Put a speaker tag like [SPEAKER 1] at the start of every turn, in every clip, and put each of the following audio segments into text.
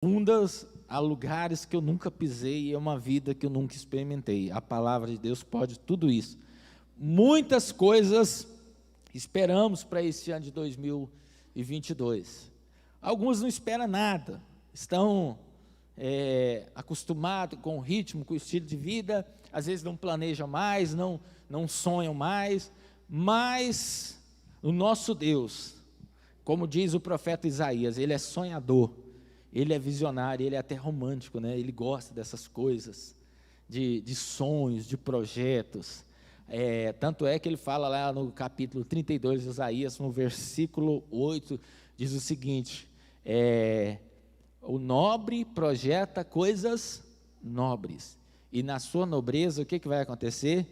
[SPEAKER 1] profundas, a lugares que eu nunca pisei, e é uma vida que eu nunca experimentei. A palavra de Deus pode tudo isso. Muitas coisas esperamos para esse ano de 2022. Alguns não esperam nada, estão acostumados com o ritmo, com o estilo de vida, às vezes não planejam mais, não sonham mais, mas o nosso Deus, como diz o profeta Isaías, ele é sonhador, ele é visionário, ele é até romântico, né? Ele gosta dessas coisas, de sonhos, de projetos. Tanto é que ele fala lá no capítulo 32 de Isaías, no versículo 8, diz o seguinte: o nobre projeta coisas nobres, e na sua nobreza o que vai acontecer?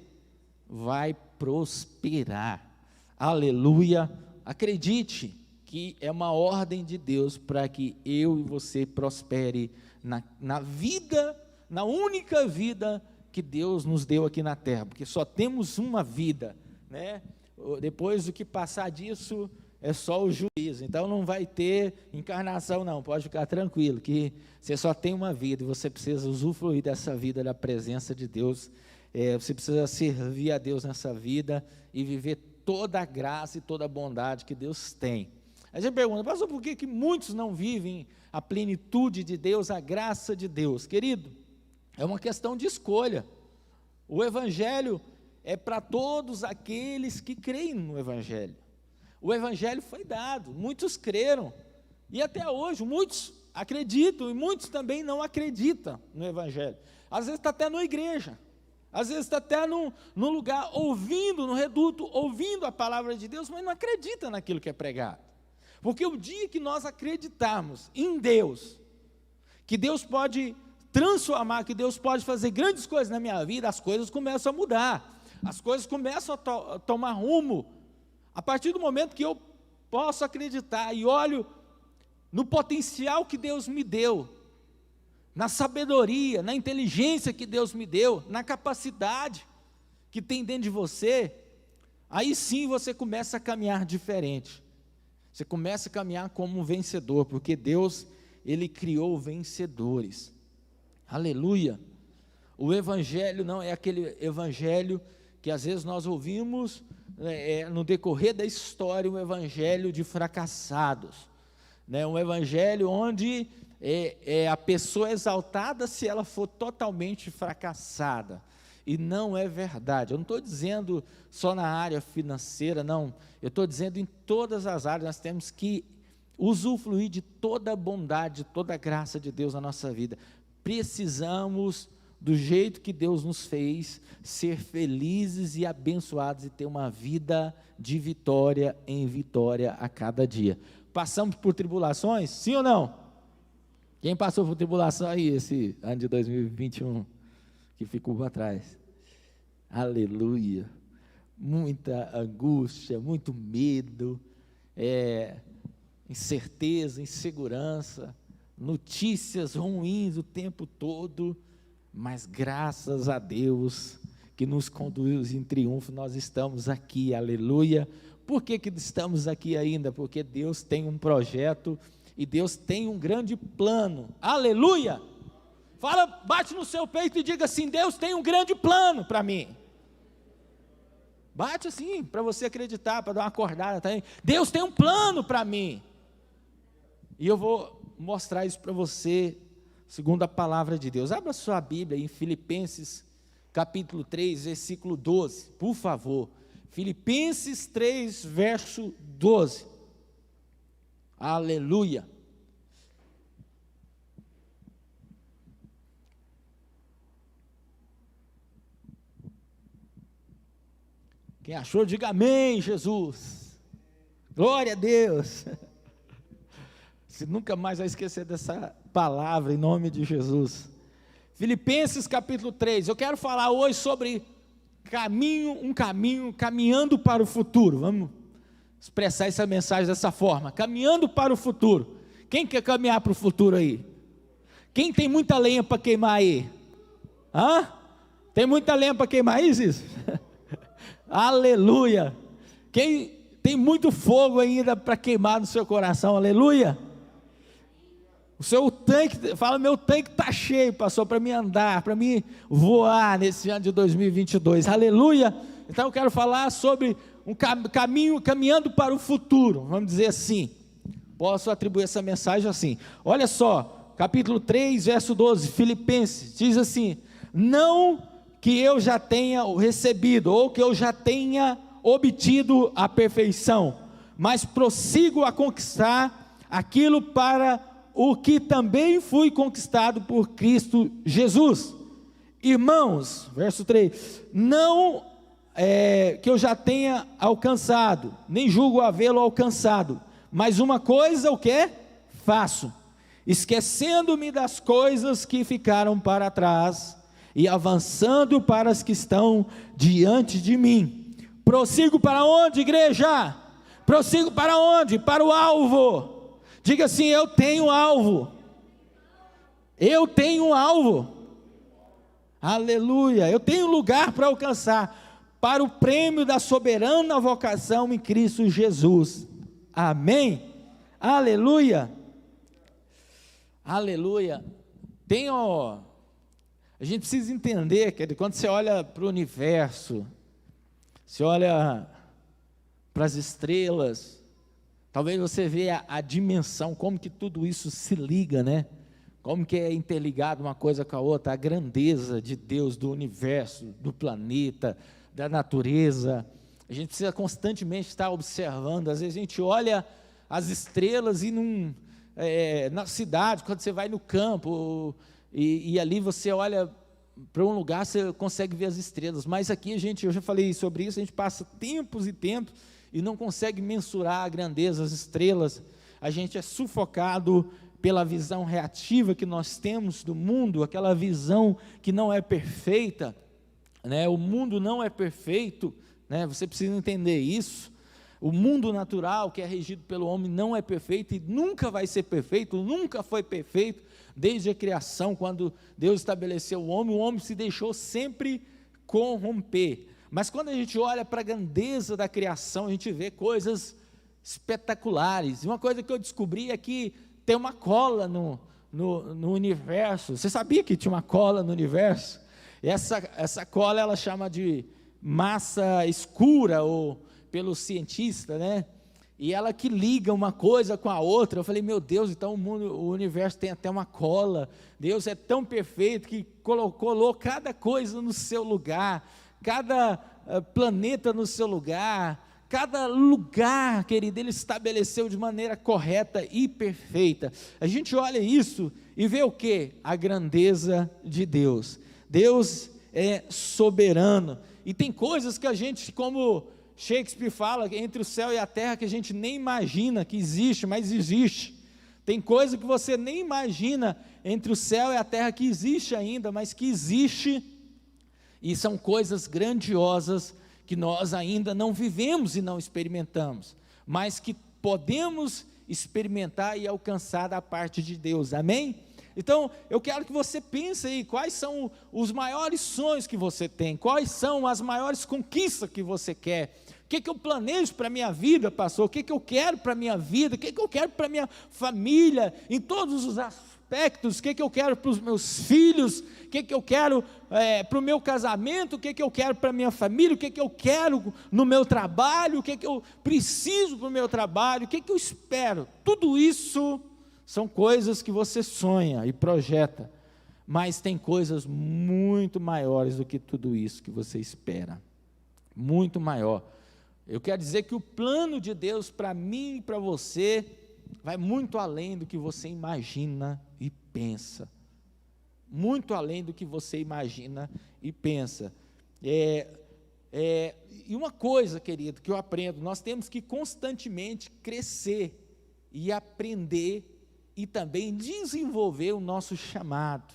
[SPEAKER 1] Vai prosperar. Aleluia. Acredite que é uma ordem de Deus para que eu e você prospere na vida, na única vida que Deus nos deu aqui na terra, porque só temos uma vida, né? Depois do que passar disso é só o juízo, então não vai ter encarnação não, pode ficar tranquilo, que você só tem uma vida e você precisa usufruir dessa vida, da presença de Deus. Você precisa servir a Deus nessa vida e viver toda a graça e toda a bondade que Deus tem. Aí você pergunta, pastor, por que muitos não vivem a plenitude de Deus, a graça de Deus? Querido, é uma questão de escolha. O Evangelho é para todos aqueles que creem no Evangelho. O Evangelho foi dado, muitos creram, e até hoje muitos acreditam, e muitos também não acreditam no Evangelho. Às vezes está até na igreja, às vezes está até num lugar ouvindo, no reduto, ouvindo a palavra de Deus, mas não acredita naquilo que é pregado. Porque o dia que nós acreditarmos em Deus, que Deus pode transformar, que Deus pode fazer grandes coisas na minha vida, as coisas começam a mudar, as coisas começam a tomar rumo. A partir do momento que eu posso acreditar e olho no potencial que Deus me deu, na sabedoria, na inteligência que Deus me deu, na capacidade que tem dentro de você, aí sim você começa a caminhar diferente. Você começa a caminhar como um vencedor, porque Deus, Ele criou vencedores. Aleluia. O Evangelho não é aquele Evangelho que às vezes nós ouvimos no decorrer da história, um Evangelho de fracassados, né? Um Evangelho onde a pessoa é exaltada se ela for totalmente fracassada. E não é verdade. Eu não estou dizendo só na área financeira, não. Eu estou dizendo em todas as áreas. Nós temos que usufruir de toda a bondade, toda a graça de Deus na nossa vida. Precisamos, do jeito que Deus nos fez, ser felizes e abençoados e ter uma vida de vitória em vitória a cada dia. Passamos por tribulações? Sim ou não? Quem passou por tribulação aí esse ano de 2021? Que ficou para trás? Aleluia. Muita angústia, muito medo, incerteza, insegurança, notícias ruins o tempo todo, mas graças a Deus que nos conduz em triunfo, nós estamos aqui, aleluia. Por que estamos aqui ainda? Porque Deus tem um projeto e Deus tem um grande plano, aleluia. Fala, bate no seu peito e diga assim: Deus tem um grande plano para mim. Bate assim, para você acreditar, para dar uma acordada também. Deus tem um plano para mim. E eu vou mostrar isso para você, segundo a palavra de Deus. Abra sua Bíblia em Filipenses, capítulo 3, versículo 12, por favor. Filipenses 3, verso 12. Aleluia. Quem achou, diga amém, Jesus. Glória a Deus. Você nunca mais vai esquecer dessa palavra, em nome de Jesus. Filipenses capítulo 3. Eu quero falar hoje sobre caminhando para o futuro. Vamos expressar essa mensagem dessa forma. Caminhando para o futuro. Quem quer caminhar para o futuro aí? Quem tem muita lenha para queimar aí? Tem muita lenha para queimar aí, Ziz? Aleluia. Quem tem muito fogo ainda para queimar no seu coração? Aleluia. O seu tanque, fala, meu tanque está cheio, pastor, para mim andar, para mim voar nesse ano de 2022, aleluia. Então eu quero falar sobre um caminho, caminhando para o futuro, vamos dizer assim, posso atribuir essa mensagem assim, olha só, capítulo 3, verso 12, Filipenses, diz assim, não que eu já tenha recebido, ou que eu já tenha obtido a perfeição, mas prossigo a conquistar aquilo para o que também fui conquistado por Cristo Jesus. Irmãos, verso 3, não que eu já tenha alcançado, nem julgo havê-lo alcançado, mas uma coisa, o que? Faço, esquecendo-me das coisas que ficaram para trás, e avançando para as que estão diante de mim, prossigo para onde, igreja? Prossigo para onde? Para o alvo. Diga assim, eu tenho alvo, eu tenho alvo, aleluia, eu tenho lugar para alcançar, para o prêmio da soberana vocação em Cristo Jesus, amém, aleluia, aleluia. A gente precisa entender que quando você olha para o universo, você olha para as estrelas, talvez você veja a dimensão, como que tudo isso se liga, né? Como que é interligado uma coisa com a outra, a grandeza de Deus, do universo, do planeta, da natureza. A gente precisa constantemente estar observando. Às vezes a gente olha as estrelas e na cidade, quando você vai no campo, e ali você olha para um lugar, você consegue ver as estrelas, mas aqui eu já falei sobre isso, a gente passa tempos e tempos, e não consegue mensurar a grandeza, as estrelas, a gente é sufocado pela visão reativa que nós temos do mundo, aquela visão que não é perfeita, né? O mundo não é perfeito, né? Você precisa entender isso, o mundo natural que é regido pelo homem não é perfeito, e nunca vai ser perfeito, nunca foi perfeito, desde a criação, quando Deus estabeleceu o homem se deixou sempre corromper, mas quando a gente olha para a grandeza da criação, a gente vê coisas espetaculares. E uma coisa que eu descobri é que tem uma cola no universo. Você sabia que tinha uma cola no universo? E essa cola ela chama de massa escura, ou pelo cientista, né? E ela que liga uma coisa com a outra. Eu falei, meu Deus, então o universo tem até uma cola. Deus é tão perfeito que colocou cada coisa no seu lugar, cada planeta no seu lugar, cada lugar, querido, Ele estabeleceu de maneira correta e perfeita. A gente olha isso e vê o quê? A grandeza de Deus. Deus é soberano, e tem coisas que a gente, como Shakespeare fala, entre o céu e a terra, que a gente nem imagina que existe, mas existe. Tem coisa que você nem imagina entre o céu e a terra que existe ainda, mas que existe. E são coisas grandiosas que nós ainda não vivemos e não experimentamos, mas que podemos experimentar e alcançar da parte de Deus, amém? Então, eu quero que você pense aí, quais são os maiores sonhos que você tem, quais são as maiores conquistas que você quer, o que eu planejo para a minha vida, pastor, o que eu quero para a minha vida, o que eu quero para a minha família, em todos os aspectos, o que eu quero para os meus filhos, o que eu quero para o meu casamento, o que eu quero para a minha família, o que eu quero no meu trabalho, o que eu preciso para o meu trabalho, o que eu espero. Tudo isso são coisas que você sonha e projeta, mas tem coisas muito maiores do que tudo isso que você espera, muito maior. Eu quero dizer que o plano de Deus para mim e para você vai muito além do que você imagina e pensa, muito além do que você imagina e pensa. E uma coisa, querido, que eu aprendo, nós temos que constantemente crescer e aprender e também desenvolver o nosso chamado,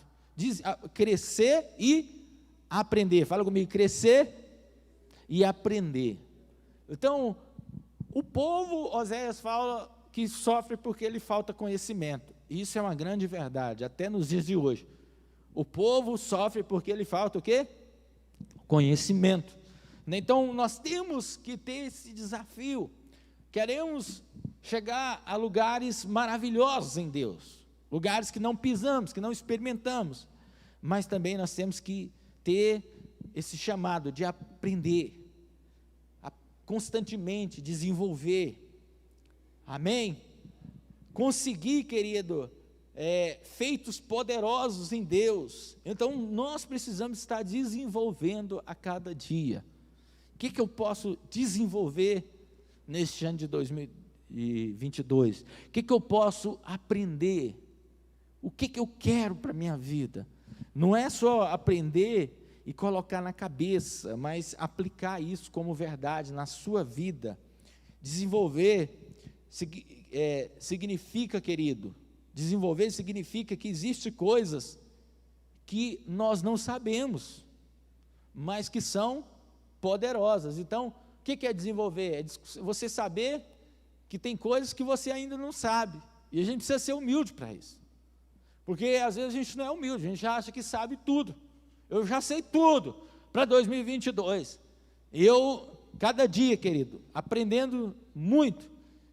[SPEAKER 1] crescer e aprender. Fala comigo, crescer e aprender. Então, o povo, Oséias fala que sofre porque lhe falta conhecimento. Isso é uma grande verdade, até nos dias de hoje. O povo sofre porque lhe falta o quê? Conhecimento. Então, nós temos que ter esse desafio. Queremos chegar a lugares maravilhosos em Deus. lugares que não pisamos, que não experimentamos, mas também nós temos que ter esse chamado de aprender, constantemente desenvolver, amém? Conseguir, querido, feitos poderosos em Deus. Então nós precisamos estar desenvolvendo a cada dia. O que eu posso desenvolver neste ano de 2022? O que eu posso aprender? O que eu quero para a minha vida? Não é só aprender e colocar na cabeça, mas aplicar isso como verdade na sua vida. Desenvolver significa, querido, desenvolver significa que existem coisas que nós não sabemos, mas que são poderosas. Então, o que é desenvolver? É você saber que tem coisas que você ainda não sabe, e a gente precisa ser humilde para isso, porque às vezes a gente não é humilde, a gente já acha que sabe tudo. Eu já sei tudo para 2022, e cada dia, querido, aprendendo muito,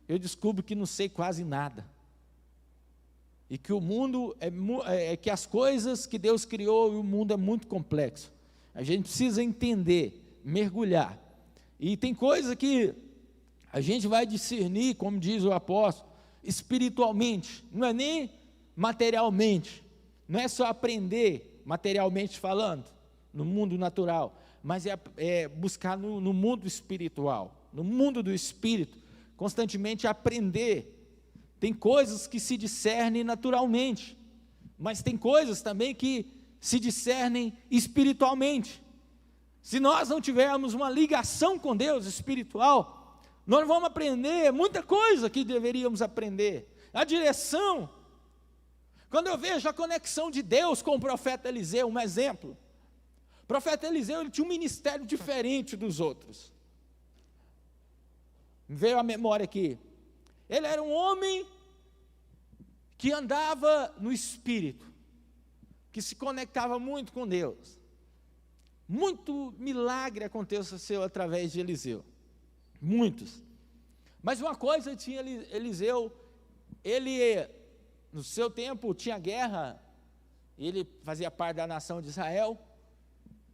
[SPEAKER 1] eu descubro que não sei quase nada, e que o mundo, que as coisas que Deus criou, e o mundo é muito complexo. A gente precisa entender, mergulhar, e tem coisa que a gente vai discernir, como diz o apóstolo, espiritualmente, não é nem materialmente, não é só aprender materialmente falando, no mundo natural, mas é buscar no mundo espiritual, no mundo do espírito, constantemente aprender. Tem coisas que se discernem naturalmente, mas tem coisas também que se discernem espiritualmente. Se nós não tivermos uma ligação com Deus espiritual, nós vamos aprender muita coisa que deveríamos aprender. A direção, quando eu vejo a conexão de Deus com o profeta Eliseu, um exemplo. O profeta Eliseu, ele tinha um ministério diferente dos outros. Me veio à memória aqui. Ele era um homem que andava no Espírito, que se conectava muito com Deus. Muito milagre aconteceu através de Eliseu, muitos. Mas uma coisa tinha Eliseu, ele no seu tempo tinha guerra, ele fazia parte da nação de Israel,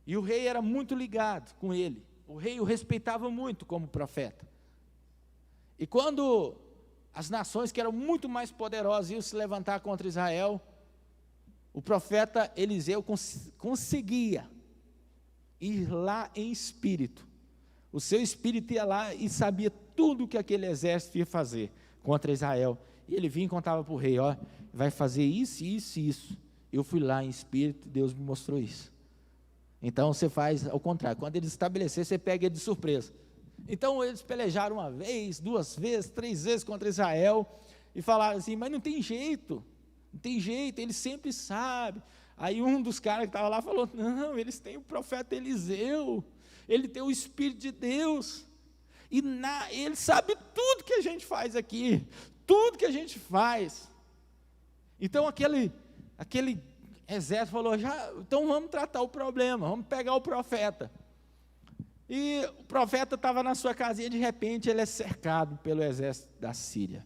[SPEAKER 1] e o rei era muito ligado com ele, o rei o respeitava muito como profeta. E quando as nações que eram muito mais poderosas iam se levantar contra Israel, o profeta Eliseu conseguia ir lá em espírito. O seu espírito ia lá e sabia tudo o que aquele exército ia fazer contra Israel. E ele vinha e contava para o rei, vai fazer isso, isso e isso. Eu fui lá em espírito, Deus me mostrou isso. Então você faz ao contrário, quando ele estabelecer, você pega ele de surpresa. Então eles pelejaram uma vez, 2 vezes, 3 vezes contra Israel, e falaram assim, mas não tem jeito, ele sempre sabe. Aí um dos caras que estava lá falou, não, eles têm o profeta Eliseu, ele tem o Espírito de Deus, e ele sabe tudo que a gente faz aqui, tudo que a gente faz. Então aquele exército falou, então vamos tratar o problema, vamos pegar o profeta. E o profeta estava na sua casinha, de repente ele é cercado pelo exército da Síria,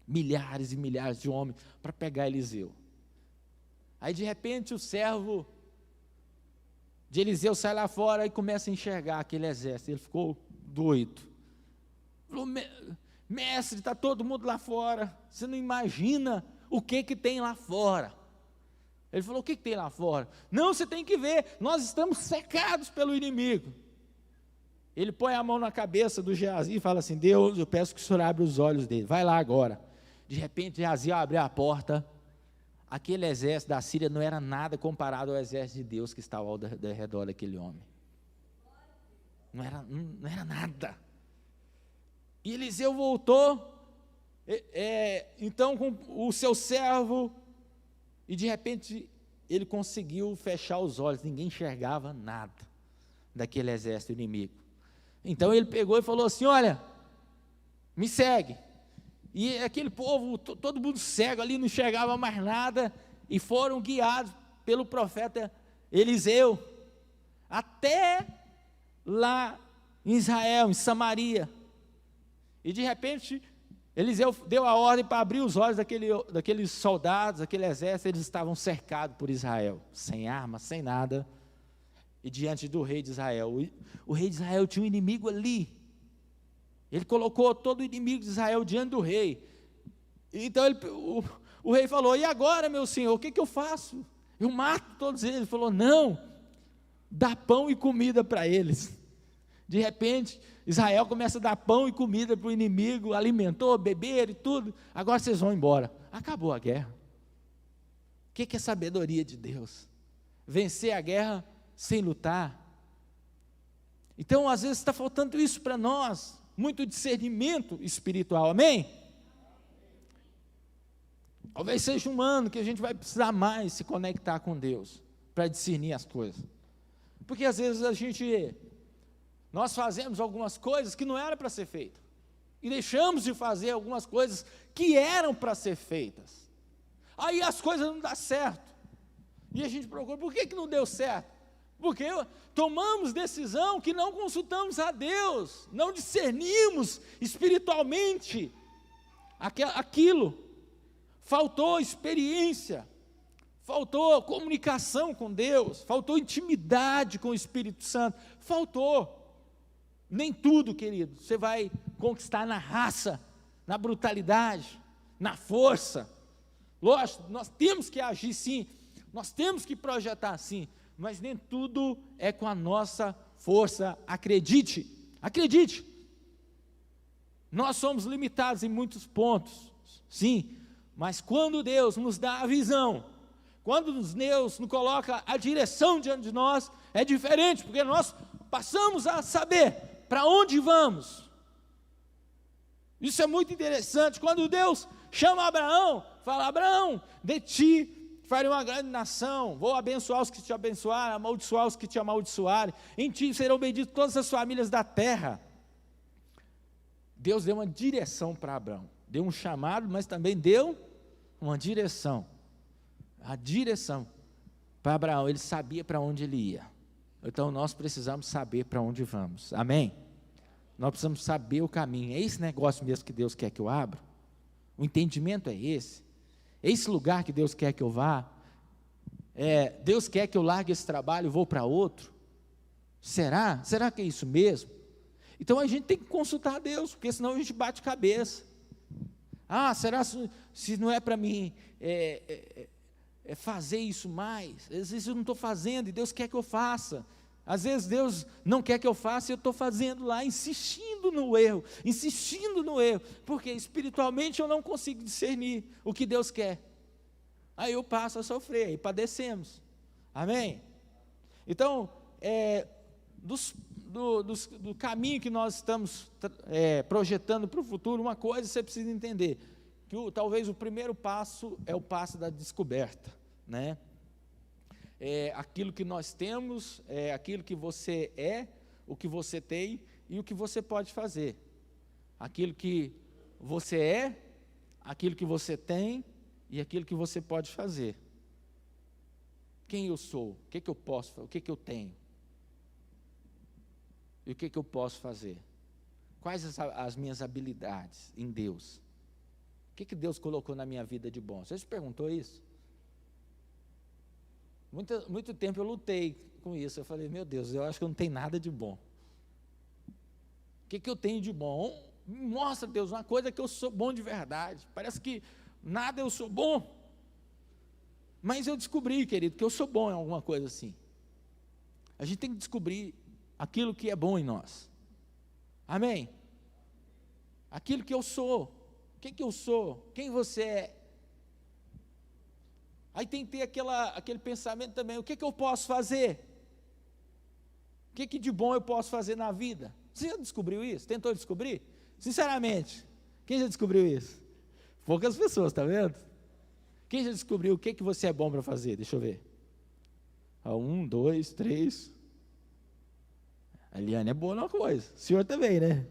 [SPEAKER 1] milhares e milhares de homens para pegar Eliseu. Aí de repente o servo de Eliseu sai lá fora e começa a enxergar aquele exército. Ele ficou doido, falou, mestre, está todo mundo lá fora, você não imagina o que tem lá fora. Ele falou, o que tem lá fora? Não, você tem que ver, nós estamos cercados pelo inimigo. Ele põe a mão na cabeça do Geazi e fala assim, Deus, eu peço que o Senhor abra os olhos dele, vai lá agora. De repente Geazi abre a porta, aquele exército da Síria não era nada comparado ao exército de Deus que estava ao redor daquele homem. Não era nada. E Eliseu voltou, então com o seu servo, e de repente ele conseguiu fechar os olhos, ninguém enxergava nada daquele exército inimigo. Então ele pegou e falou assim, olha, me segue. E aquele povo, todo mundo cego ali, não enxergava mais nada, e foram guiados pelo profeta Eliseu, até lá em Israel, em Samaria. E de repente, Eliseu deu a ordem para abrir os olhos daqueles soldados, daquele exército. Eles estavam cercados por Israel, sem arma, sem nada, e diante do rei de Israel. O rei de Israel tinha um inimigo ali. Ele colocou todo o inimigo de Israel diante do rei. Então o rei falou: e agora, meu senhor, o que eu faço? Eu mato todos eles. Ele falou: não, dá pão e comida para eles. De repente, Israel começa a dar pão e comida para o inimigo, alimentou, beberam e tudo. Agora vocês vão embora. Acabou a guerra. O que é sabedoria de Deus? Vencer a guerra sem lutar. Então, às vezes está faltando isso para nós, muito discernimento espiritual, amém? Talvez seja um ano que a gente vai precisar mais se conectar com Deus, para discernir as coisas. Porque às vezes nós fazemos algumas coisas que não era para ser feito, e deixamos de fazer algumas coisas que eram para ser feitas. Aí as coisas não dão certo, e a gente procura: por que não deu certo? Porque tomamos decisão que não consultamos a Deus, não discernimos espiritualmente aquilo. Faltou experiência, faltou comunicação com Deus, faltou intimidade com o Espírito Santo, faltou. Nem tudo, querido, você vai conquistar na raça, na brutalidade, na força. Lógico, nós temos que agir sim, nós temos que projetar sim, mas nem tudo é com a nossa força. Acredite, nós somos limitados em muitos pontos, sim, mas quando Deus nos dá a visão, quando Deus nos coloca a direção diante de nós, é diferente, porque nós passamos a saber para onde vamos. Isso é muito interessante. Quando Deus chama Abraão, fala: Abraão, de ti farei uma grande nação, vou abençoar os que te abençoarem, amaldiçoar os que te amaldiçoarem, em ti serão benditas todas as famílias da terra. Deus deu uma direção para Abraão, deu um chamado, mas também deu uma direção. A direção para Abraão, ele sabia para onde ele ia. Então nós precisamos saber para onde vamos, amém? Nós precisamos saber o caminho. É esse negócio mesmo que Deus quer que eu abra? O entendimento é esse? É esse lugar que Deus quer que eu vá? Deus quer que eu largue esse trabalho e vou para outro? Será? Será que é isso mesmo? Então a gente tem que consultar a Deus, porque senão a gente bate cabeça. Será se não é para mim fazer isso mais? Às vezes eu não estou fazendo e Deus quer que eu faça. Às vezes Deus não quer que eu faça e eu estou fazendo lá, insistindo no erro, porque espiritualmente eu não consigo discernir o que Deus quer. Aí eu passo a sofrer, aí padecemos, amém? Então, do caminho que nós estamos projetando para o futuro, uma coisa você precisa entender, que talvez o primeiro passo é o passo da descoberta, né? Aquilo que nós temos, aquilo que você é, o que você tem e o que você pode fazer. Aquilo que você é, aquilo que você tem e aquilo que você pode fazer. Quem eu sou? O que eu posso fazer? O que eu tenho? E o que eu posso fazer? Quais as minhas habilidades em Deus? O que Deus colocou na minha vida de bom? Você se perguntou isso? Muito tempo eu lutei com isso. Eu falei: meu Deus, eu acho que eu não tenho nada de bom. O que eu tenho de bom? Mostra, Deus, uma coisa que eu sou bom de verdade. Parece que nada eu sou bom. Mas eu descobri, querido, que eu sou bom em alguma coisa assim. A gente tem que descobrir aquilo que é bom em nós. Amém? Aquilo que eu sou. O que eu sou? Quem você é? Aí tem que ter aquele pensamento também: o que eu posso fazer? O que de bom eu posso fazer na vida? Você já descobriu isso? Tentou descobrir? Sinceramente, quem já descobriu isso? Poucas pessoas, está vendo? Quem já descobriu o que você é bom para fazer? Deixa eu ver. 1, 2, 3. A Eliane é boa numa coisa, o senhor também, né?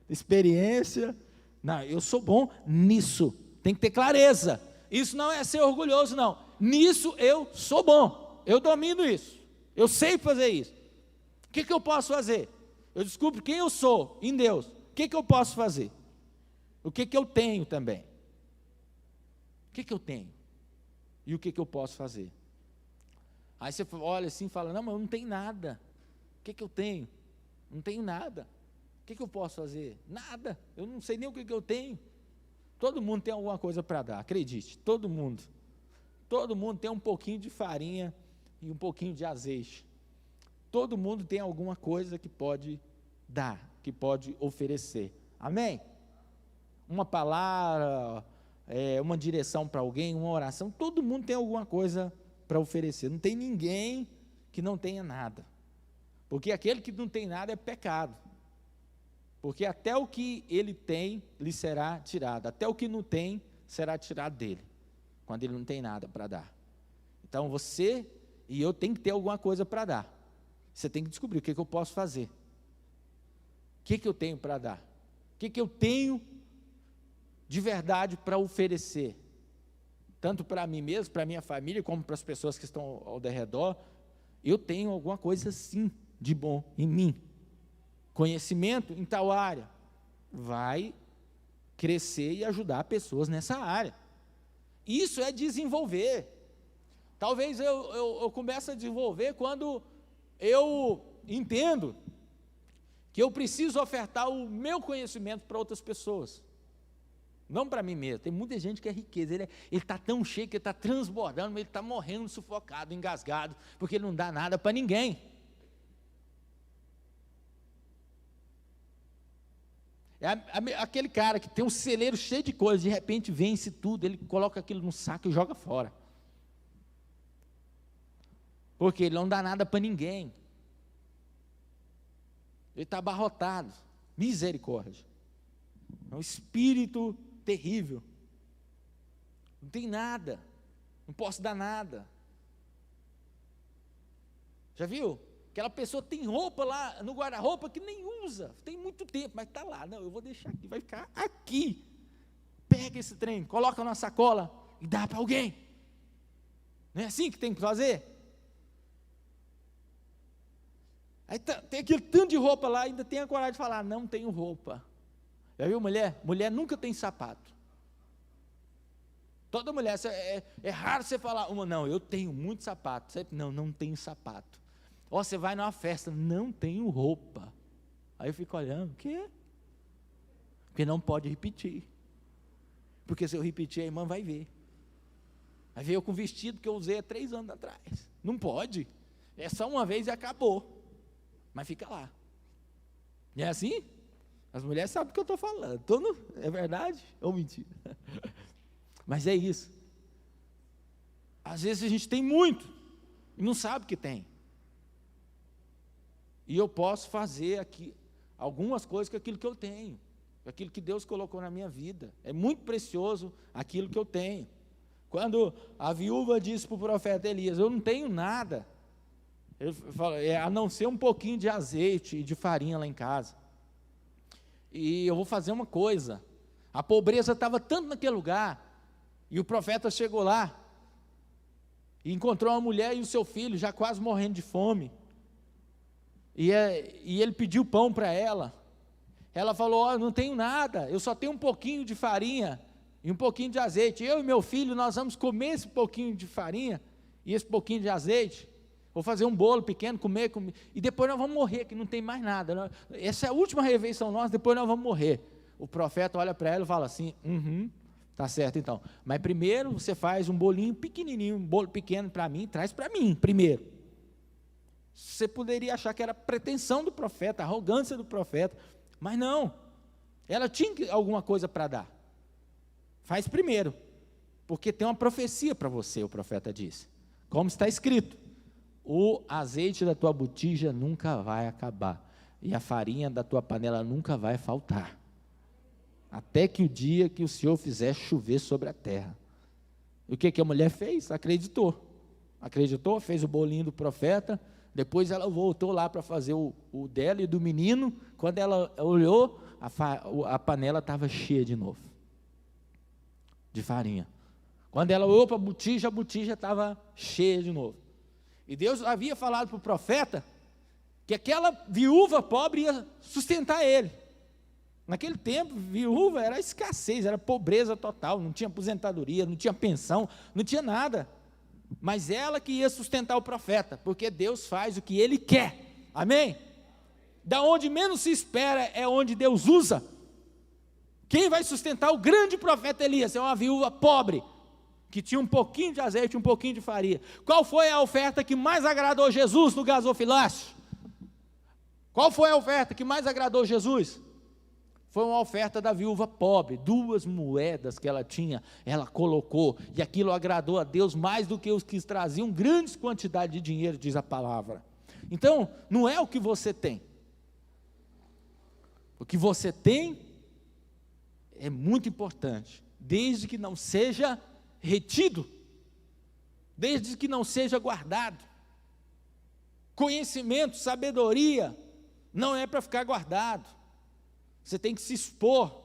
[SPEAKER 1] Experiência. Não, eu sou bom nisso, tem que ter clareza. Isso não é ser orgulhoso, não. Nisso eu sou bom, eu domino isso, eu sei fazer isso. O que eu posso fazer? Eu descubro quem eu sou em Deus. O que eu posso fazer? O que eu tenho também? O que eu tenho? E o que eu posso fazer? Aí você olha assim e fala, não, mas eu não tenho nada. O que eu tenho? Não tenho nada. O que eu posso fazer? Nada. Eu não sei nem o que eu tenho. Todo mundo tem alguma coisa para dar, acredite, todo mundo. Todo mundo tem um pouquinho de farinha e um pouquinho de azeite. Todo mundo tem alguma coisa que pode dar, que pode oferecer. Amém? Uma palavra, uma direção para alguém, uma oração, todo mundo tem alguma coisa para oferecer. Não tem ninguém que não tenha nada. Porque aquele que não tem nada é pecado. Porque até o que ele tem, lhe será tirado. Até o que não tem, será tirado dele. Quando ele não tem nada para dar. Então você e eu tem que ter alguma coisa para dar. Você tem que descobrir o que eu posso fazer. O que eu tenho para dar? O que eu tenho de verdade para oferecer? Tanto para mim mesmo, para minha família, como para as pessoas que estão ao redor. Eu tenho alguma coisa sim de bom em mim. Conhecimento em tal área. Vai crescer e ajudar pessoas nessa área. Isso é desenvolver. Talvez eu comece a desenvolver quando eu entendo que eu preciso ofertar o meu conhecimento para outras pessoas. Não para mim mesmo. Tem muita gente que é riqueza. Ele está tão cheio que ele está transbordando, mas ele está morrendo sufocado, engasgado, porque ele não dá nada para ninguém. É aquele cara que tem um celeiro cheio de coisas, de repente vence tudo, ele coloca aquilo no saco e joga fora. Porque ele não dá nada para ninguém. Ele está abarrotado. Misericórdia. É um espírito terrível. Não tem nada. Não posso dar nada. Já viu? Aquela pessoa tem roupa lá no guarda-roupa que nem usa, tem muito tempo, mas está lá. Não, eu vou deixar aqui, vai ficar aqui. Pega esse trem, coloca na sacola e dá para alguém. Não é assim que tem que fazer? Aí tem aquele tanto de roupa lá, ainda tem a coragem de falar, não tenho roupa. Já viu mulher? Mulher nunca tem sapato. Toda mulher, é raro você falar, não, eu tenho muito sapato. Você, não tenho sapato. Ó, você vai numa festa, não tenho roupa. Aí eu fico olhando, o quê? Porque não pode repetir. Porque se eu repetir, a irmã vai ver. Vai ver eu com vestido que eu usei há 3 anos atrás. Não pode. É só uma vez e acabou. Mas fica lá. E é assim? As mulheres sabem o que eu estou falando. É verdade ou mentira? Mas é isso. Às vezes a gente tem muito e não sabe que tem. E eu posso fazer aqui algumas coisas com aquilo que eu tenho, com aquilo que Deus colocou na minha vida. É muito precioso aquilo que eu tenho. Quando a viúva disse para o profeta Elias, eu não tenho nada, ele falou, a não ser um pouquinho de azeite e de farinha lá em casa. E eu vou fazer uma coisa. A pobreza estava tanto naquele lugar, e o profeta chegou lá, e encontrou uma mulher e o seu filho, já quase morrendo de fome. E ele pediu pão para ela. Ela falou, não tenho nada, eu só tenho um pouquinho de farinha e um pouquinho de azeite. Eu e meu filho, nós vamos comer esse pouquinho de farinha e esse pouquinho de azeite. Vou fazer um bolo pequeno, comer, e depois nós vamos morrer, que não tem mais nada. Essa é a última refeição nossa, depois nós vamos morrer. O profeta olha para ela e fala assim, tá certo então. Mas primeiro você faz um bolinho pequenininho, um bolo pequeno para mim, traz para mim primeiro. Você poderia achar que era pretensão do profeta, arrogância do profeta, mas não, ela tinha alguma coisa para dar. Faz primeiro, porque tem uma profecia para você, o profeta disse, como está escrito, o azeite da tua botija nunca vai acabar, e a farinha da tua panela nunca vai faltar, até que o dia que o Senhor fizer chover sobre a terra. E o que a mulher fez? Acreditou, fez o bolinho do profeta. Depois ela voltou lá para fazer o dela e do menino. Quando ela olhou, a panela estava cheia de novo, de farinha. Quando ela olhou para a botija estava cheia de novo. E Deus havia falado para o profeta que aquela viúva pobre ia sustentar ele. Naquele tempo, viúva era escassez, era pobreza total, não tinha aposentadoria, não tinha pensão, não tinha nada. Mas ela que ia sustentar o profeta, porque Deus faz o que Ele quer, amém? Da onde menos se espera é onde Deus usa. Quem vai sustentar o grande profeta Elias é uma viúva pobre, que tinha um pouquinho de azeite, um pouquinho de farinha. Qual foi a oferta que mais agradou Jesus no gasofilácio? Qual foi a oferta que mais agradou Jesus? Foi uma oferta da viúva pobre, 2 moedas que ela tinha, ela colocou, e aquilo agradou a Deus mais do que os que traziam grandes quantidades de dinheiro, diz a palavra. Então, não é o que você tem. O que você tem é muito importante, desde que não seja retido, desde que não seja guardado. Conhecimento, sabedoria, não é para ficar guardado. Você tem que se expor.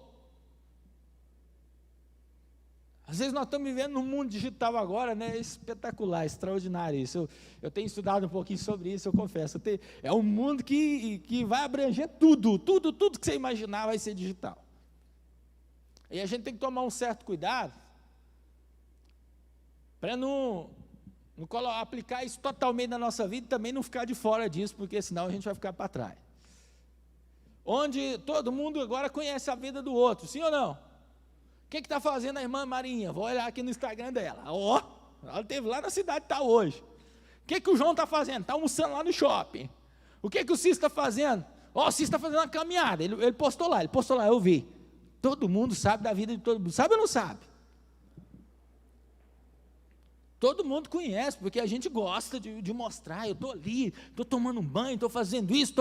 [SPEAKER 1] Às vezes nós estamos vivendo num mundo digital agora, né? É espetacular, extraordinário isso. Eu tenho estudado um pouquinho sobre isso, eu confesso. É um mundo que vai abranger tudo que você imaginar vai ser digital. E a gente tem que tomar um certo cuidado para não aplicar isso totalmente na nossa vida e também não ficar de fora disso, porque senão a gente vai ficar para trás. Onde todo mundo agora conhece a vida do outro, sim ou não? O que está fazendo a irmã Marinha? Vou olhar aqui no Instagram dela. Ela esteve lá na cidade, está hoje. O que o João está fazendo? Está almoçando lá no shopping. O que o Cis está fazendo? O Cis está fazendo uma caminhada. Ele postou lá, eu vi. Todo mundo sabe da vida de todo mundo. Sabe ou não sabe? Todo mundo conhece, porque a gente gosta de mostrar. Eu estou ali, estou tomando um banho, estou fazendo isso,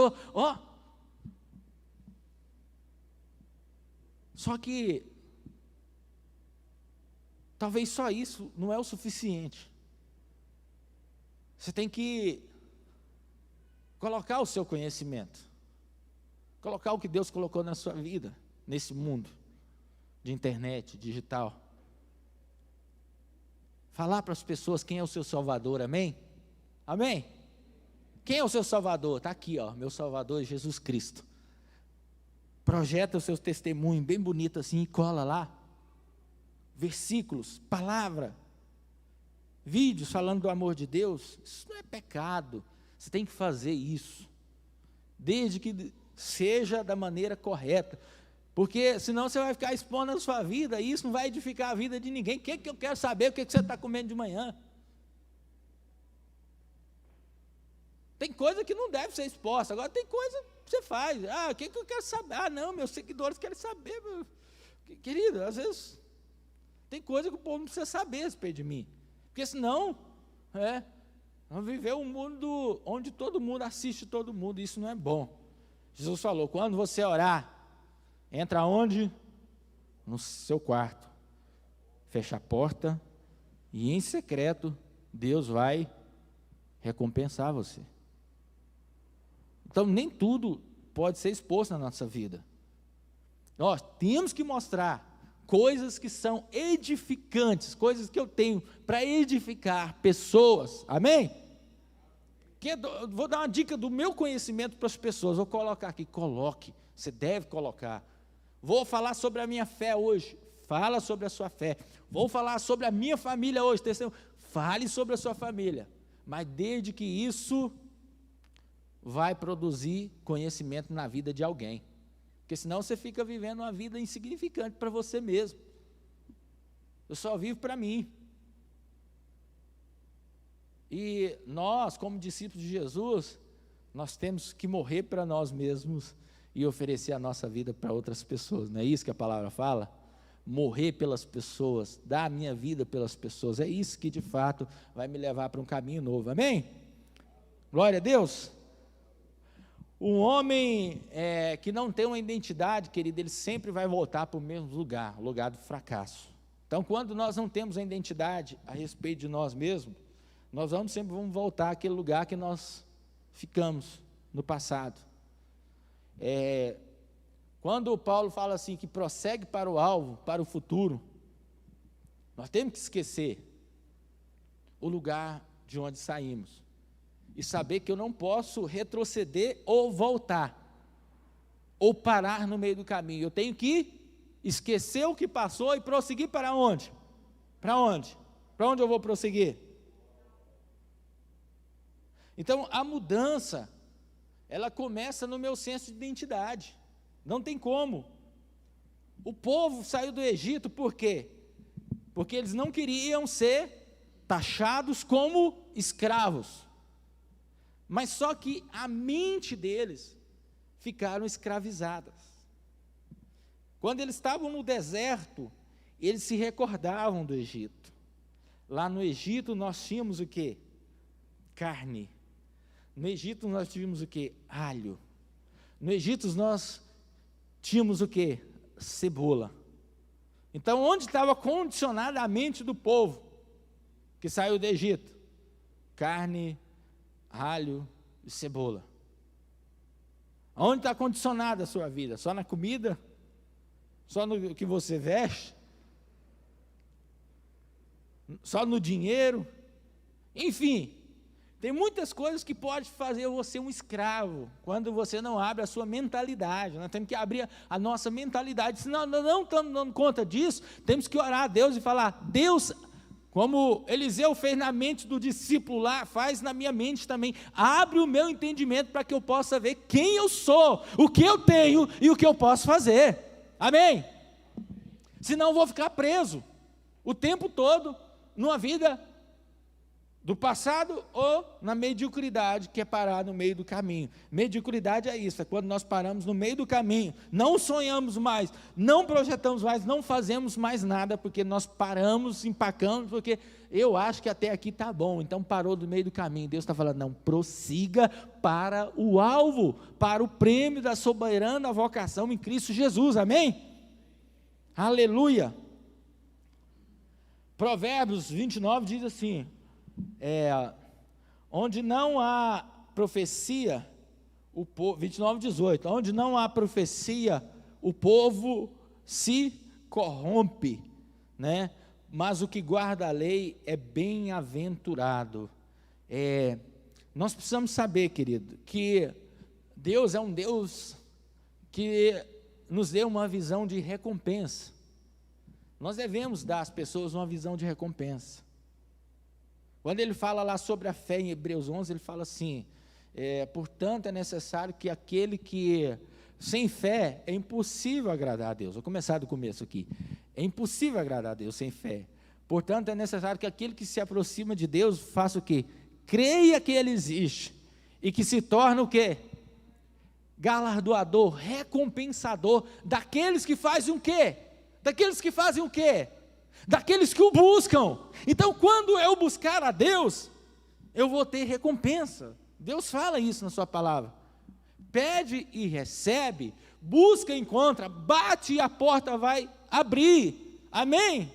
[SPEAKER 1] Só que, talvez só isso não é o suficiente. Você tem que colocar o seu conhecimento, colocar o que Deus colocou na sua vida, nesse mundo de internet, digital. Falar para as pessoas quem é o seu Salvador, amém? Amém? Quem é o seu Salvador? Está aqui, meu Salvador é Jesus Cristo. Projeta os seus testemunhos bem bonito assim e cola lá. Versículos, palavra, vídeos falando do amor de Deus. Isso não é pecado. Você tem que fazer isso, desde que seja da maneira correta, porque senão você vai ficar expondo a sua vida e isso não vai edificar a vida de ninguém. O que eu quero saber? O que você está comendo de manhã? Tem coisa que não deve ser exposta. Agora tem coisa que você faz. O que eu quero saber? Não, meus seguidores querem saber. Querido, às vezes tem coisa que o povo não precisa saber a respeito de mim. Porque senão, vamos viver um mundo onde todo mundo assiste todo mundo. Isso não é bom. Jesus falou, quando você orar, entra onde? No seu quarto. Fecha a porta e em secreto Deus vai recompensar você. Então, nem tudo pode ser exposto na nossa vida. Nós temos que mostrar coisas que são edificantes, coisas que eu tenho para edificar pessoas, amém? Vou dar uma dica do meu conhecimento para as pessoas, vou colocar aqui, coloque, você deve colocar. Vou falar sobre a minha fé hoje, fala sobre a sua fé. Vou falar sobre a minha família hoje, fale sobre a sua família, mas desde que isso vai produzir conhecimento na vida de alguém, porque senão você fica vivendo uma vida insignificante para você mesmo. Eu só vivo para mim. E nós, como discípulos de Jesus, nós temos que morrer para nós mesmos e oferecer a nossa vida para outras pessoas. Não é isso que a palavra fala? Morrer pelas pessoas, dar a minha vida pelas pessoas. É isso que de fato vai me levar para um caminho novo. Amém? Glória a Deus. Um homem que não tem uma identidade, querido, ele sempre vai voltar para o mesmo lugar, o lugar do fracasso. Então, quando nós não temos a identidade a respeito de nós mesmos, nós sempre vamos voltar àquele lugar que nós ficamos no passado. Quando o Paulo fala assim, que prossegue para o alvo, para o futuro, nós temos que esquecer o lugar de onde saímos. E saber que eu não posso retroceder ou voltar. ou parar no meio do caminho. Eu tenho que esquecer o que passou e prosseguir para onde? Para onde? Para onde eu vou prosseguir? Então, a mudança, ela começa no meu senso de identidade. Não tem como. O povo saiu do Egito por quê? Porque eles não queriam ser taxados como escravos. Mas só que a mente deles ficaram escravizadas. Quando eles estavam no deserto, eles se recordavam do Egito. Lá no Egito nós tínhamos o quê? Carne. No Egito nós tínhamos o quê? Alho. No Egito nós tínhamos o quê? Cebola. Então, onde estava condicionada a mente do povo que saiu do Egito? Carne, alho e cebola. Onde está condicionada a sua vida? Só na comida? Só no que você veste? Só no dinheiro? Enfim, tem muitas coisas que pode fazer você um escravo, quando você não abre a sua mentalidade. Nós temos que abrir a nossa mentalidade. Se nós não estamos dando conta disso, temos que orar a Deus e falar: Deus, como Eliseu fez na mente do discípulo lá, faz na minha mente também. Abre o meu entendimento para que eu possa ver quem eu sou, o que eu tenho e o que eu posso fazer. Amém? Senão eu vou ficar preso o tempo todo numa vida do passado ou na mediocridade, que é parar no meio do caminho. Mediocridade é isso, é quando nós paramos no meio do caminho, não sonhamos mais, não projetamos mais, não fazemos mais nada, porque nós paramos, empacamos, porque eu acho que até aqui está bom, então parou no meio do caminho. Deus está falando: não, prossiga para o alvo, para o prêmio da soberana vocação em Cristo Jesus, amém? Aleluia! Provérbios 29 diz assim, onde não há profecia, o povo, 29:18, onde não há profecia, o povo se corrompe, né? Mas o que guarda a lei é bem-aventurado. Nós precisamos saber, querido, que Deus é um Deus que nos deu uma visão de recompensa. Nós devemos dar às pessoas uma visão de recompensa. Quando ele fala lá sobre a fé em Hebreus 11, ele fala assim, portanto é necessário que aquele que, sem fé, é impossível agradar a Deus. Vou começar do começo aqui. É impossível agradar a Deus sem fé. Portanto é necessário que aquele que se aproxima de Deus faça o quê? Creia que Ele existe e que se torne o quê? Galardoador, recompensador daqueles que fazem o quê? Daqueles que fazem o quê? Daqueles que o buscam. Então, quando eu buscar a Deus, eu vou ter recompensa. Deus fala isso na sua palavra. Pede e recebe, busca e encontra, bate e a porta vai abrir. Amém?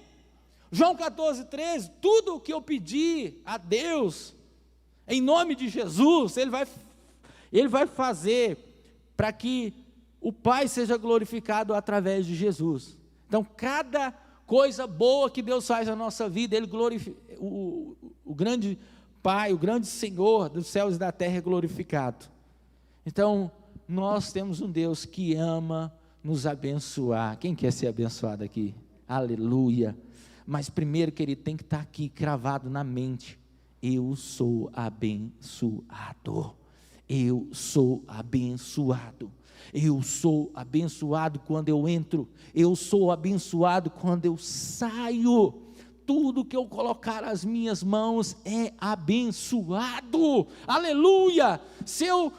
[SPEAKER 1] João 14:13, tudo o que eu pedir a Deus, em nome de Jesus, Ele vai fazer para que o Pai seja glorificado através de Jesus. Então, cada coisa boa que Deus faz na nossa vida, Ele glorifica, o grande Pai, o grande Senhor dos céus e da terra é glorificado. Então, nós temos um Deus que ama nos abençoar. Quem quer ser abençoado aqui? Aleluia! Mas primeiro, querido, tem que estar aqui cravado na mente: eu sou abençoado. Eu sou abençoado. Eu sou abençoado quando eu entro, eu sou abençoado quando eu saio. Tudo que eu colocar as minhas mãos é abençoado. Aleluia! Se eu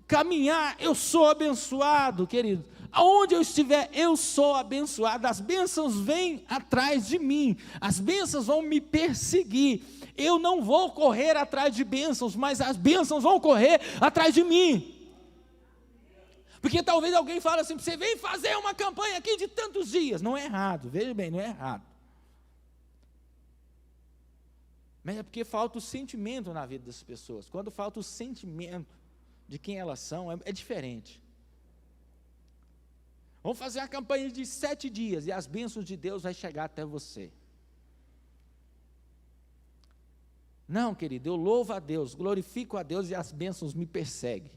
[SPEAKER 1] caminhar, eu sou abençoado, querido. Aonde eu estiver, eu sou abençoado. As bênçãos vêm atrás de mim, as bênçãos vão me perseguir. Eu não vou correr atrás de bênçãos, mas as bênçãos vão correr atrás de mim. Porque talvez alguém fale assim: você vem fazer uma campanha aqui de tantos dias. Não é errado, veja bem, não é errado. Mas é porque falta o sentimento na vida das pessoas. Quando falta o sentimento de quem elas são, é diferente. Vamos fazer uma campanha de 7 dias e as bênçãos de Deus vão chegar até você. Não, querido, eu louvo a Deus, glorifico a Deus e as bênçãos me perseguem.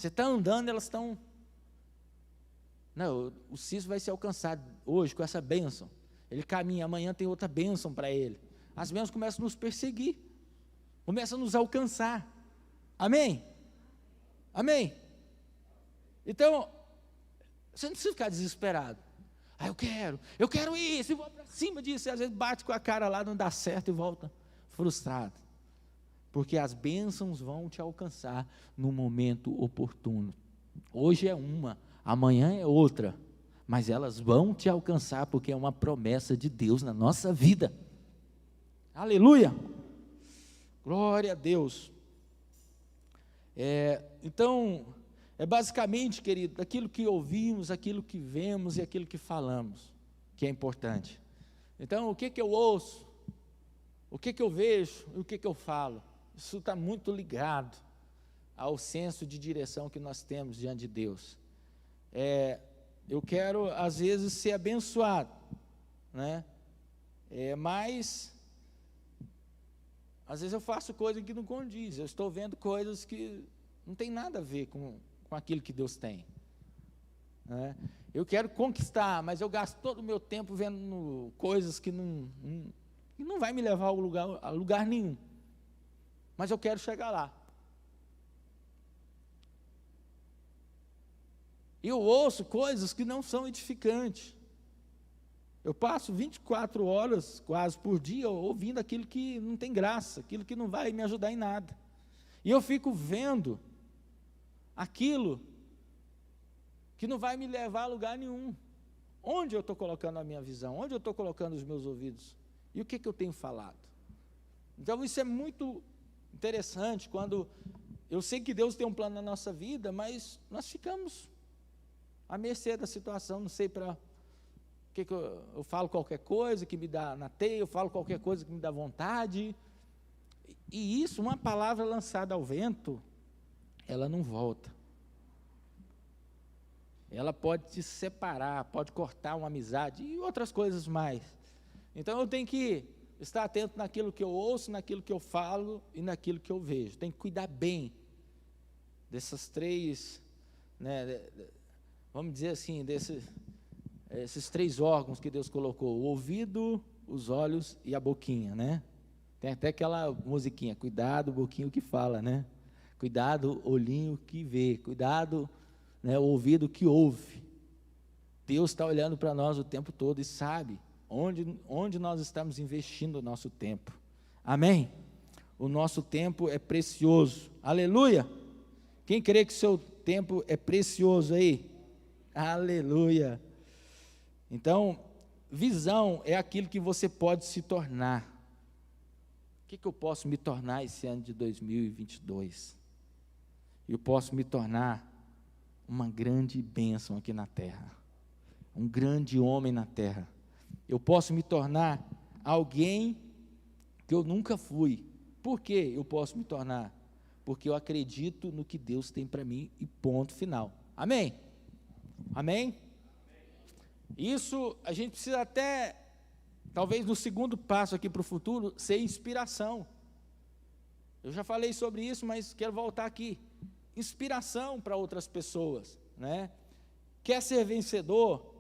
[SPEAKER 1] Você está andando, elas estão... Não, o Cício vai ser alcançado hoje com essa bênção. Ele caminha, amanhã tem outra bênção para ele. As bênçãos começam a nos perseguir, começam a nos alcançar. Amém? Amém? Então, você não precisa ficar desesperado. Eu quero isso, e vou para cima disso. E às vezes bate com a cara lá, não dá certo e volta frustrado. Porque as bênçãos vão te alcançar no momento oportuno. Hoje é uma, amanhã é outra, mas elas vão te alcançar porque é uma promessa de Deus na nossa vida. Aleluia! Glória a Deus. Então, é basicamente, querido, aquilo que ouvimos, aquilo que vemos e aquilo que falamos, que é importante. Então, o que eu ouço, o que eu vejo e o que eu falo, isso está muito ligado ao senso de direção que nós temos diante de Deus. Eu quero, às vezes, ser abençoado, né? Mas, às vezes eu faço coisa que não condiz, eu estou vendo coisas que não tem nada a ver com aquilo que Deus tem, né? Eu quero conquistar, mas eu gasto todo o meu tempo vendo coisas que não vai me levar a lugar nenhum, mas eu quero chegar lá. E eu ouço coisas que não são edificantes. Eu passo 24 horas quase por dia ouvindo aquilo que não tem graça, aquilo que não vai me ajudar em nada. E eu fico vendo aquilo que não vai me levar a lugar nenhum. Onde eu estou colocando a minha visão? Onde eu estou colocando os meus ouvidos? E o que eu tenho falado? Então isso é muito interessante, quando eu sei que Deus tem um plano na nossa vida, mas nós ficamos à mercê da situação. Não sei para que eu falo qualquer coisa que me dá na teia, eu falo qualquer coisa que me dá vontade, e isso, uma palavra lançada ao vento, ela não volta. Ela pode te separar, pode cortar uma amizade e outras coisas mais. Então eu tenho que estar atento naquilo que eu ouço, naquilo que eu falo e naquilo que eu vejo. Tenho que cuidar bem dessas três, né, vamos dizer assim, esses três órgãos que Deus colocou: o ouvido, os olhos e a boquinha, né? Tem até aquela musiquinha: cuidado, boquinho que fala, né? Cuidado, olhinho que vê, cuidado, né, o ouvido que ouve. Deus está olhando para nós o tempo todo e sabe onde nós estamos investindo o nosso tempo. Amém? O nosso tempo é precioso. Aleluia! Quem crê que o seu tempo é precioso aí? Aleluia! Então, visão é aquilo que você pode se tornar. O que eu posso me tornar esse ano de 2022? Eu posso me tornar uma grande bênção aqui na terra, um grande homem na terra. Eu posso me tornar alguém que eu nunca fui. Por que eu posso me tornar? Porque eu acredito no que Deus tem para mim e ponto final. Amém? Amém? Isso a gente precisa até, talvez no segundo passo aqui para o futuro, ser inspiração. Eu já falei sobre isso, mas quero voltar aqui. Inspiração para outras pessoas, né? Quer ser vencedor?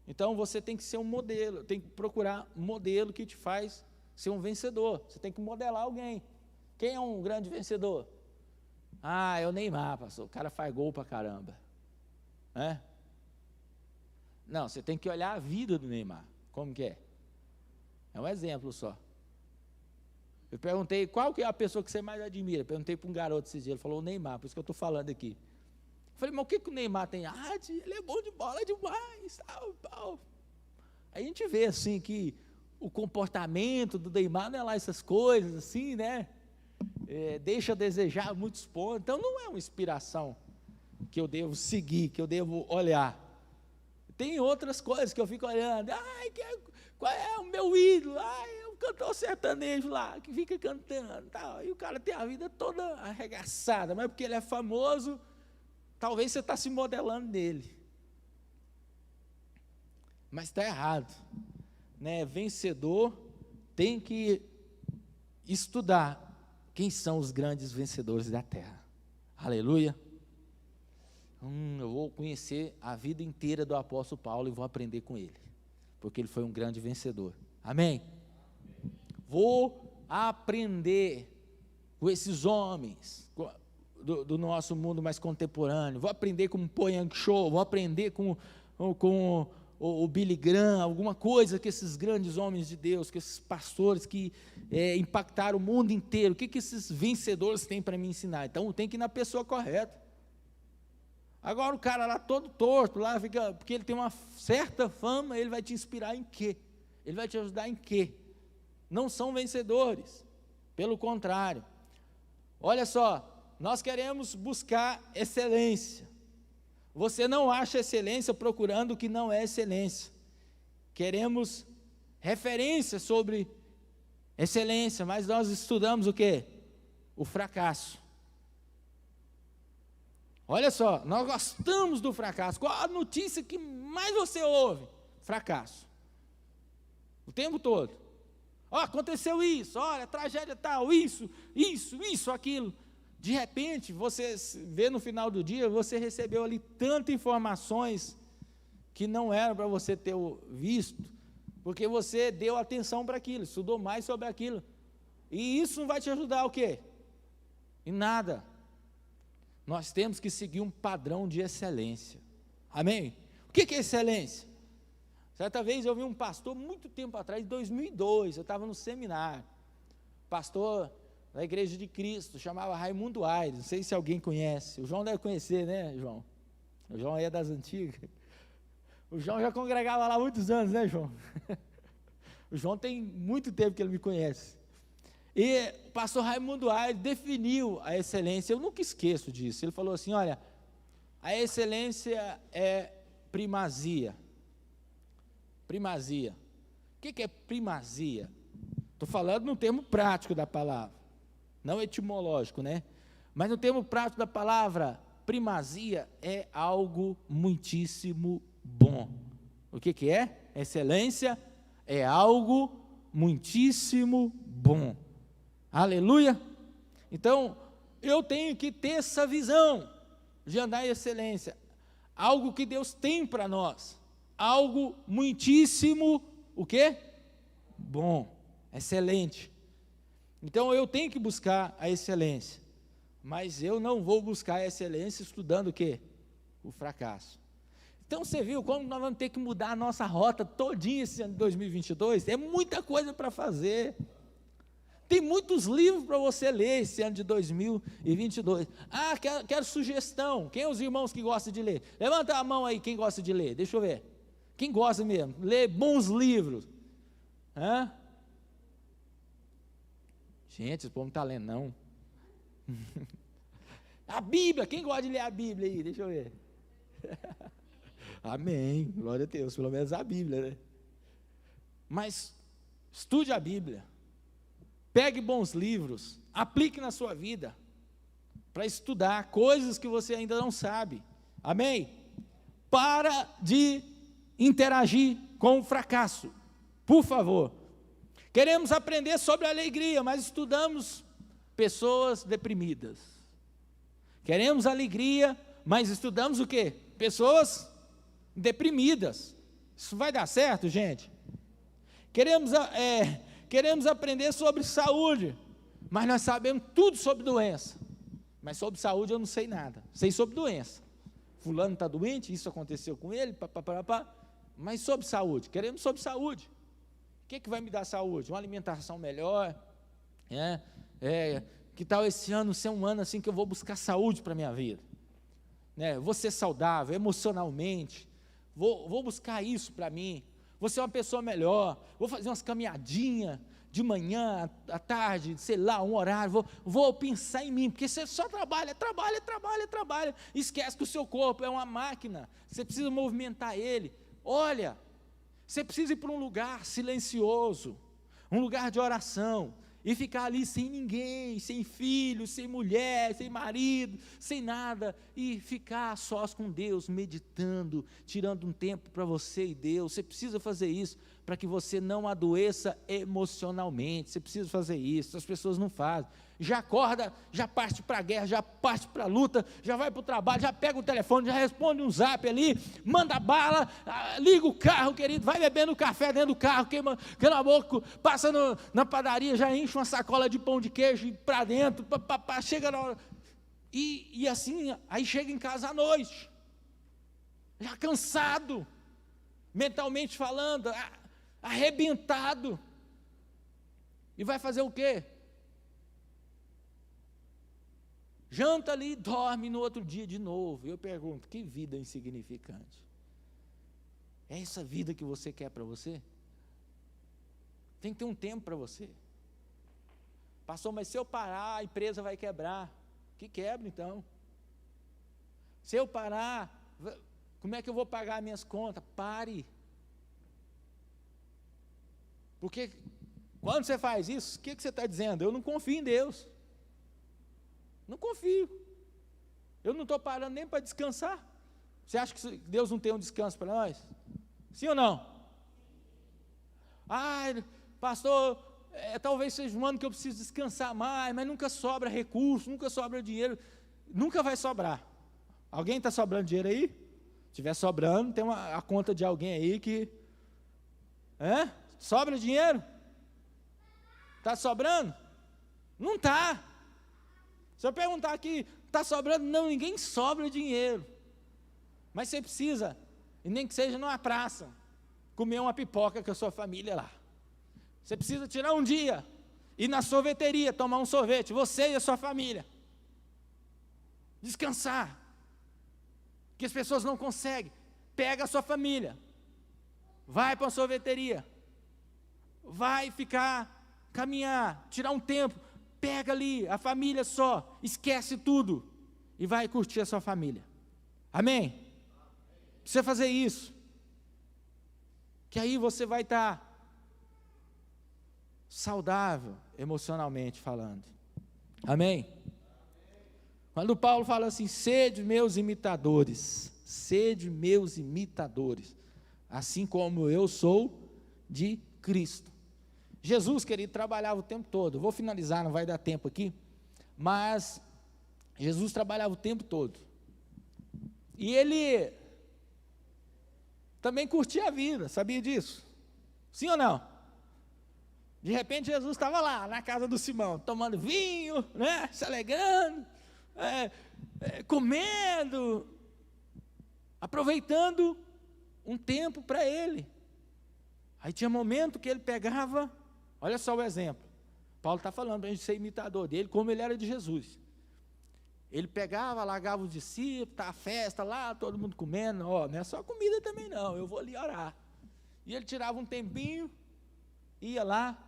[SPEAKER 1] Então você tem que ser um modelo, tem que procurar um modelo que te faz ser um vencedor. Você tem que modelar alguém. Quem é um grande vencedor? É o Neymar, pastor. O cara faz gol pra caramba, né? Não, você tem que olhar a vida do Neymar. Como que é? É um exemplo só. Eu perguntei, qual que é a pessoa que você mais admira? Perguntei para um garoto esses dias, ele falou o Neymar, por isso que eu estou falando aqui. Eu falei, mas o que o Neymar tem? Ele é bom de bola demais, tal. Aí a gente vê assim que o comportamento do Neymar não é lá essas coisas assim, né? Deixa a desejar muitos pontos. Então não é uma inspiração que eu devo seguir, que eu devo olhar. Tem outras coisas que eu fico olhando, qual é o meu ídolo? Cantor sertanejo lá, que fica cantando, tal, e o cara tem a vida toda arregaçada, mas porque ele é famoso, talvez você está se modelando nele, mas está errado, né? Vencedor tem que estudar quem são os grandes vencedores da terra. Aleluia! Eu vou conhecer a vida inteira do apóstolo Paulo e vou aprender com ele, porque ele foi um grande vencedor. Amém? Vou aprender com esses homens do nosso mundo mais contemporâneo, vou aprender com o Po Yang Cho, vou aprender com o Billy Graham, alguma coisa que esses grandes homens de Deus, que esses pastores que impactaram o mundo inteiro, o que esses vencedores têm para me ensinar? Então tem que ir na pessoa correta. Agora o cara lá todo torto, lá fica, porque ele tem uma certa fama, ele vai te inspirar em quê? Ele vai te ajudar em quê? Não são vencedores, pelo contrário. Olha só, nós queremos buscar excelência. Você não acha excelência procurando o que não é excelência. Queremos referência sobre excelência, mas nós estudamos o quê? O fracasso. Olha só, nós gostamos do fracasso. Qual a notícia que mais você ouve? Fracasso. O tempo todo. Aconteceu isso, olha, tragédia tal, isso, aquilo. De repente, você vê no final do dia, você recebeu ali tantas informações que não eram para você ter visto, porque você deu atenção para aquilo, estudou mais sobre aquilo. E isso não vai te ajudar o quê? Em nada. Nós temos que seguir um padrão de excelência. Amém? O que é excelência? Certa vez eu vi um pastor, muito tempo atrás, em 2002, eu estava no seminário, pastor da Igreja de Cristo, chamava Raimundo Aires, não sei se alguém conhece, o João deve conhecer, né, João? O João é das antigas, o João já congregava lá há muitos anos, né, João? O João tem muito tempo que ele me conhece, e o pastor Raimundo Aires definiu a excelência, eu nunca esqueço disso, ele falou assim, olha, a excelência é primazia. Primazia. O que é primazia? Estou falando no termo prático da palavra, não etimológico, né? Mas no termo prático da palavra, primazia é algo muitíssimo bom. O que é? Excelência é algo muitíssimo bom. Aleluia! Então, eu tenho que ter essa visão de andar em excelência, algo que Deus tem para nós. Algo muitíssimo, o quê? Bom, excelente. Então eu tenho que buscar a excelência, mas eu não vou buscar a excelência estudando o quê? O fracasso. Então você viu como nós vamos ter que mudar a nossa rota todinha esse ano de 2022? É muita coisa para fazer. Tem muitos livros para você ler esse ano de 2022. Quero sugestão. Quem é os irmãos que gostam de ler? Levanta a mão aí, quem gosta de ler. Deixa eu ver. Quem gosta mesmo? Lê bons livros. Gente, esse povo não está lendo, não. A Bíblia, quem gosta de ler a Bíblia aí? Deixa eu ver. Amém, glória a Deus, pelo menos a Bíblia, né? Mas, estude a Bíblia. Pegue bons livros, aplique na sua vida, para estudar coisas que você ainda não sabe. Amém? Para de interagir com o fracasso, por favor. Queremos aprender sobre a alegria, mas estudamos pessoas deprimidas. Queremos alegria, mas estudamos o quê? Pessoas deprimidas. Isso vai dar certo, gente? Queremos aprender sobre saúde, mas nós sabemos tudo sobre doença. Mas sobre saúde eu não sei nada. Sei sobre doença. Fulano está doente, isso aconteceu com ele, mas sobre saúde, queremos sobre saúde. O que vai me dar saúde? Uma alimentação melhor, que tal esse ano ser um ano assim que eu vou buscar saúde para a minha vida? Vou ser saudável emocionalmente, vou buscar isso para mim, vou ser uma pessoa melhor, vou fazer umas caminhadinhas de manhã, à tarde, sei lá, um horário, vou pensar em mim, porque você só trabalha, esquece que o seu corpo é uma máquina, você precisa movimentar ele. Olha, você precisa ir para um lugar silencioso, um lugar de oração, e ficar ali sem ninguém, sem filho, sem mulher, sem marido, sem nada, e ficar a sós com Deus, meditando, tirando um tempo para você e Deus. Você precisa fazer isso, para que você não adoeça emocionalmente. Você precisa fazer isso, as pessoas não fazem. Já acorda, já parte para a guerra, já parte para a luta, já vai para o trabalho, já pega o telefone, já responde um zap ali, manda bala, liga o carro, querido, vai bebendo café dentro do carro, queima a boca, passa na padaria, já enche uma sacola de pão de queijo para dentro, chega na hora, e assim, aí chega em casa à noite, já cansado, mentalmente falando, arrebentado, e vai fazer o quê? Janta ali, dorme no outro dia de novo. Eu pergunto, que vida insignificante. É essa vida que você quer para você? Tem que ter um tempo para você. Pastor, mas se eu parar, a empresa vai quebrar. Que quebra então? Se eu parar, como é que eu vou pagar minhas contas? Pare. Porque quando você faz isso, o que você está dizendo? Eu não confio em Deus. Não confio. Eu não estou parando nem para descansar. Você acha que Deus não tem um descanso para nós? Sim ou não? Pastor, talvez seja um ano que eu preciso descansar mais, mas nunca sobra recurso, nunca sobra dinheiro. Nunca vai sobrar. Alguém está sobrando dinheiro aí? Se estiver sobrando, tem a conta de alguém aí que... Sobra dinheiro? Está sobrando? Não está. Se eu perguntar aqui, está sobrando? Não, ninguém sobra dinheiro. Mas você precisa, e nem que seja numa praça, comer uma pipoca com a sua família lá. Você precisa tirar um dia, ir na sorveteria, tomar um sorvete, você e a sua família. Descansar. Que as pessoas não conseguem. Pega a sua família, vai para uma sorveteria, vai caminhar, tirar um tempo, pega ali a família só, esquece tudo e vai curtir a sua família. Amém? Precisa fazer isso, que aí você vai estar saudável emocionalmente falando. Amém? Quando Paulo fala assim, sede meus imitadores, assim como eu sou de Cristo. Jesus, querido, trabalhava o tempo todo. Vou finalizar, não vai dar tempo aqui, mas Jesus trabalhava o tempo todo. E ele também curtia a vida, sabia disso? Sim ou não? De repente Jesus estava lá, na casa do Simão, tomando vinho, né, se alegrando, comendo, aproveitando um tempo para ele. Aí tinha momento que ele pegava, olha só o exemplo, Paulo está falando para a gente ser imitador dele, como ele era de Jesus. Ele pegava, largava os discípulos, tá a festa lá, todo mundo comendo, não é só comida também não, eu vou ali orar. E ele tirava um tempinho, ia lá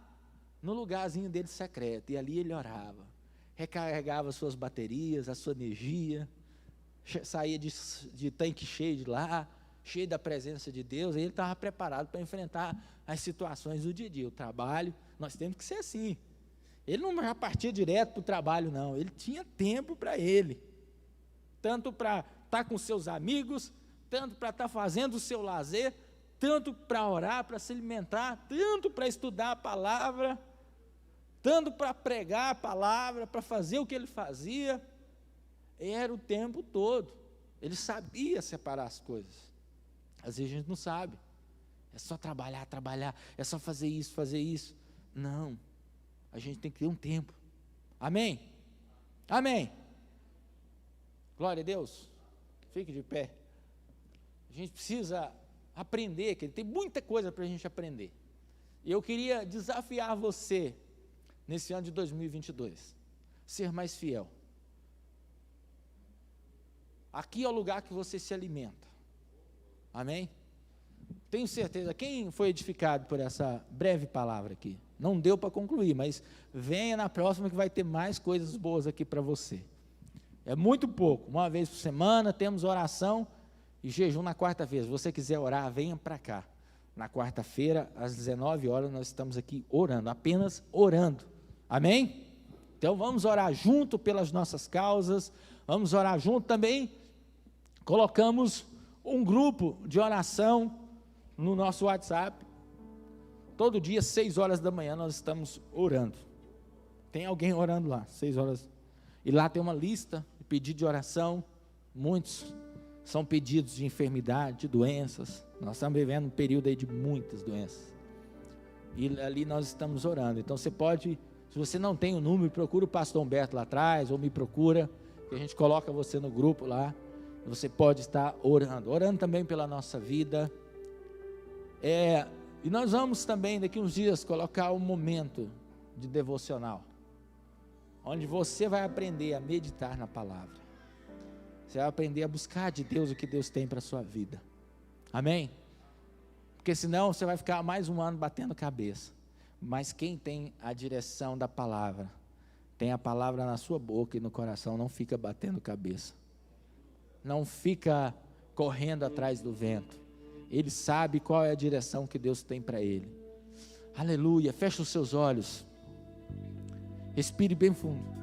[SPEAKER 1] no lugarzinho dele secreto, e ali ele orava, recarregava suas baterias, a sua energia, saía de tanque cheio de lá, cheio da presença de Deus, e ele estava preparado para enfrentar as situações do dia a dia, o trabalho. Nós temos que ser assim. Ele não já partia direto para o trabalho, não, ele tinha tempo para ele, tanto para estar com seus amigos, tanto para estar fazendo o seu lazer, tanto para orar, para se alimentar, tanto para estudar a palavra, tanto para pregar a palavra, para fazer o que ele fazia. Era o tempo todo. Ele sabia separar as coisas. Às vezes a gente não sabe. É só trabalhar, é só fazer isso. Não. A gente tem que ter um tempo. Amém? Amém. Glória a Deus. Fique de pé. A gente precisa aprender, que tem muita coisa para a gente aprender. E eu queria desafiar você, nesse ano de 2022, ser mais fiel. Aqui é o lugar que você se alimenta. Amém? Tenho certeza, quem foi edificado por essa breve palavra aqui? Não deu para concluir, mas venha na próxima que vai ter mais coisas boas aqui para você. É muito pouco, uma vez por semana temos oração e jejum na quarta-feira. Se você quiser orar, venha para cá. Na quarta-feira, às 19 horas, nós estamos aqui orando, apenas orando. Amém? Então vamos orar junto pelas nossas causas, vamos orar junto também. Colocamos um grupo de oração no nosso WhatsApp. Todo dia, 6 horas da manhã, nós estamos orando. Tem alguém orando lá, 6 horas. E lá tem uma lista de pedido de oração. Muitos são pedidos de enfermidade, de doenças. Nós estamos vivendo um período aí de muitas doenças. E ali nós estamos orando. Então você pode, se você não tem o número, procura o pastor Humberto lá atrás, ou me procura, que a gente coloca você no grupo lá. Você pode estar orando também pela nossa vida. E nós vamos também, daqui uns dias, colocar um momento de devocional, onde você vai aprender a meditar na palavra. Você vai aprender a buscar de Deus o que Deus tem para a sua vida. Amém? Porque senão você vai ficar mais um ano batendo cabeça. Mas quem tem a direção da palavra, tem a palavra na sua boca e no coração, não fica batendo cabeça. Não fica correndo atrás do vento. Ele sabe qual é a direção que Deus tem para ele. Aleluia, fecha os seus olhos. Respire bem fundo.